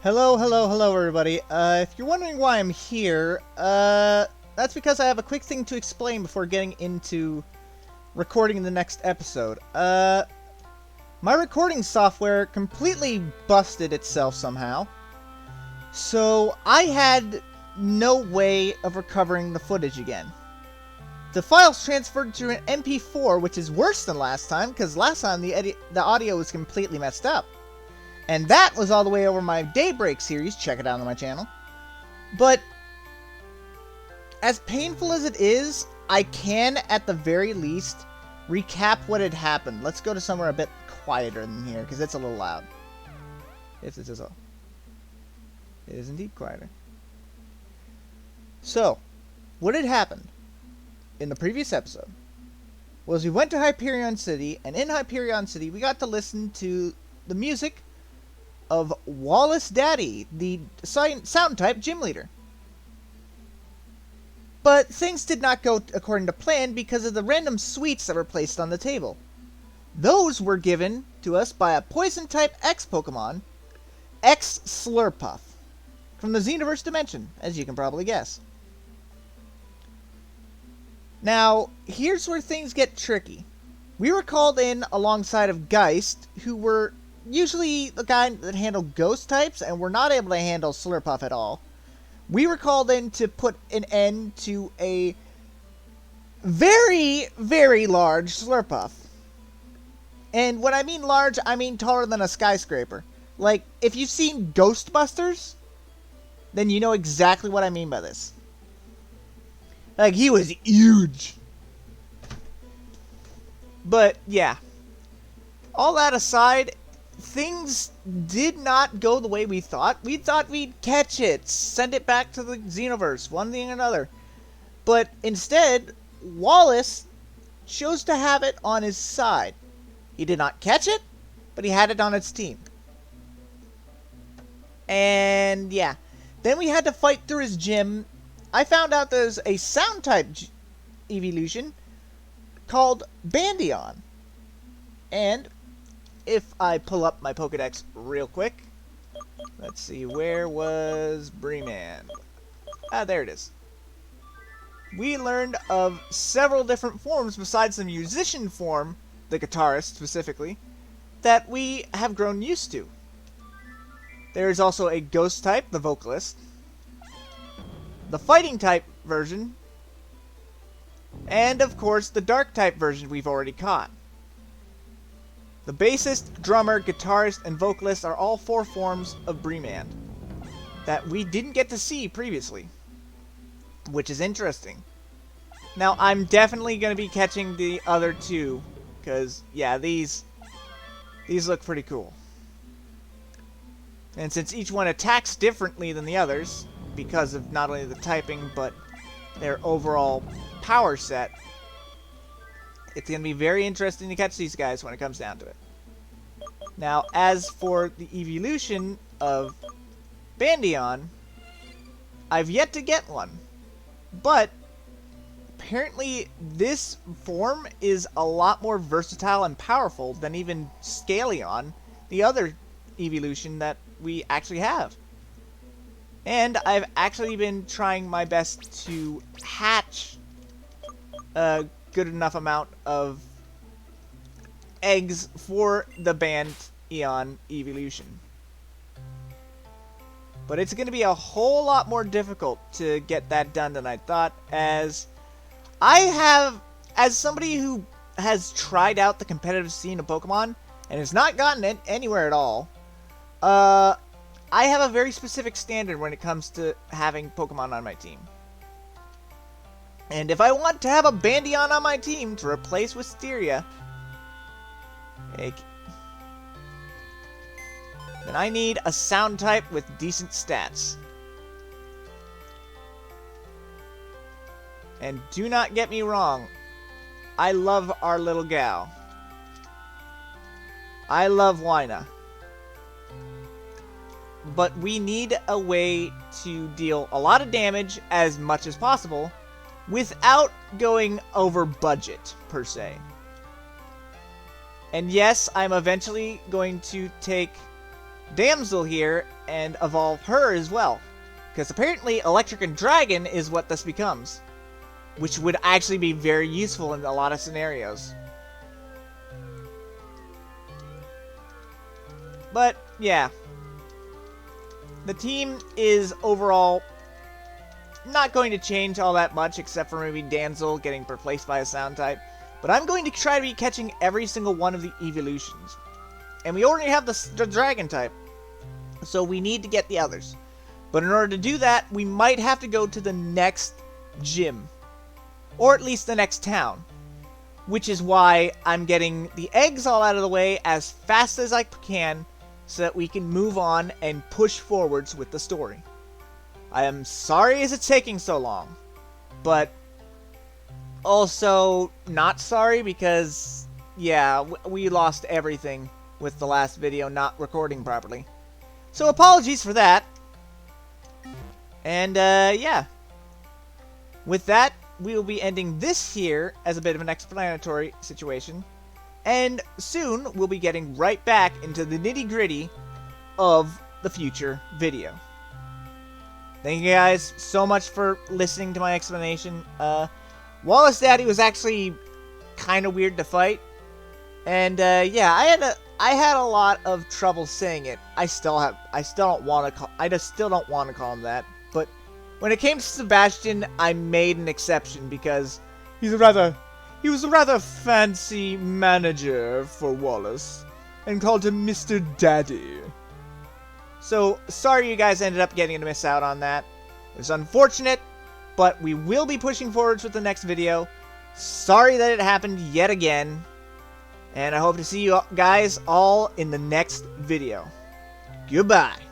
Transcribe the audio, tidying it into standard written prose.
Hello, everybody. If you're wondering why I'm here, that's because I have a quick thing to explain before getting into recording the next episode. My recording software completely busted itself somehow, so I had no way of recovering the footage again. The files transferred to an MP4, which is worse than last time, because last time the audio was completely messed up. And that was all the way over my Daybreak series. Check it out on my channel. But as painful as it is, I can, at the very least, recap what had happened. Let's go to somewhere a bit quieter than here, because it's a little loud. If this is all. It is indeed quieter. So, what had happened in the previous episode was we went to Hyperion City, and in Hyperion City, we got to listen to the music of Wallace Daddy, the sound-type gym leader. But things did not go according to plan because of the random sweets that were placed on the table. Those were given to us by a Poison-type X-Pokemon, X-Slurpuff, from the Xenoverse dimension, as you can probably guess. Now, here's where things get tricky. We were called in alongside of Geist, who were usually the guy that handled ghost types, and we're not able to handle Slurpuff at all. We were called in to put an end to a very, very large Slurpuff. And when I mean large, I mean taller than a skyscraper. Like, if you've seen Ghostbusters, then you know exactly what I mean by this. Like, he was huge. But, yeah. All that aside, things did not go the way we thought. We thought we'd catch it, send it back to the Xenoverse, one thing or another. But instead, Wallace chose to have it on his side. He did not catch it, but he had it on its team. And yeah, then we had to fight through his gym. I found out there's a sound-type evolution called Bandion. And if I pull up my Pokedex real quick, let's see, where was Breeman? Ah, there it is. We learned of several different forms besides the musician form, the guitarist specifically, that we have grown used to. There is also a ghost type, the vocalist, the fighting type version, and of course the dark type version we've already caught. The bassist, drummer, guitarist, and vocalist are all four forms of Breeman that we didn't get to see previously, which is interesting. Now, I'm definitely going to be catching the other two, because, yeah, these look pretty cool. And since each one attacks differently than the others, because of not only the typing, but their overall power set, it's going to be very interesting to catch these guys when it comes down to it. Now, as for the evolution of Bandion, I've yet to get one. But apparently this form is a lot more versatile and powerful than even Scaleon, the other evolution that we actually have. And I've actually been trying my best to hatch a good enough amount of eggs for the Bandion evolution. But it's going to be a whole lot more difficult to get that done than I thought, as I have, as somebody who has tried out the competitive scene of Pokemon and has not gotten it anywhere at all, I have a very specific standard when it comes to having Pokemon on my team. And if I want to have a Bandion on my team to replace Wisteria, then I need a sound type with decent stats. And do not get me wrong, I love our little gal. I love Wyna. But we need a way to deal a lot of damage as much as possible without going over budget, per se. And yes, I'm eventually going to take Damsel here and evolve her as well. Because apparently Electric and Dragon is what this becomes. Which would actually be very useful in a lot of scenarios. But, yeah. The team is overall not going to change all that much, except for maybe Damsel getting replaced by a sound type. But I'm going to try to be catching every single one of the evolutions. And we already have the dragon type. So we need to get the others. But in order to do that, we might have to go to the next gym. Or at least the next town. Which is why I'm getting the eggs all out of the way as fast as I can, so that we can move on and push forwards with the story. I am sorry it's taking so long. But also not sorry because, yeah, we lost everything with the last video not recording properly. So apologies for that. And, yeah. With that, we will be ending this here as a bit of an explanatory situation. And soon, we'll be getting right back into the nitty-gritty of the future video. Thank you guys so much for listening to my explanation. Wallace Daddy was actually kind of weird to fight. And, yeah, I had a lot of trouble saying it. I still don't want to call him that. But when it came to Sebastian, I made an exception because he was a rather fancy manager for Wallace and called him Mr. Daddy. So, sorry you guys ended up getting to miss out on that. It was unfortunate, but we will be pushing forwards with the next video. Sorry that it happened yet again. And I hope to see you guys all in the next video. Goodbye.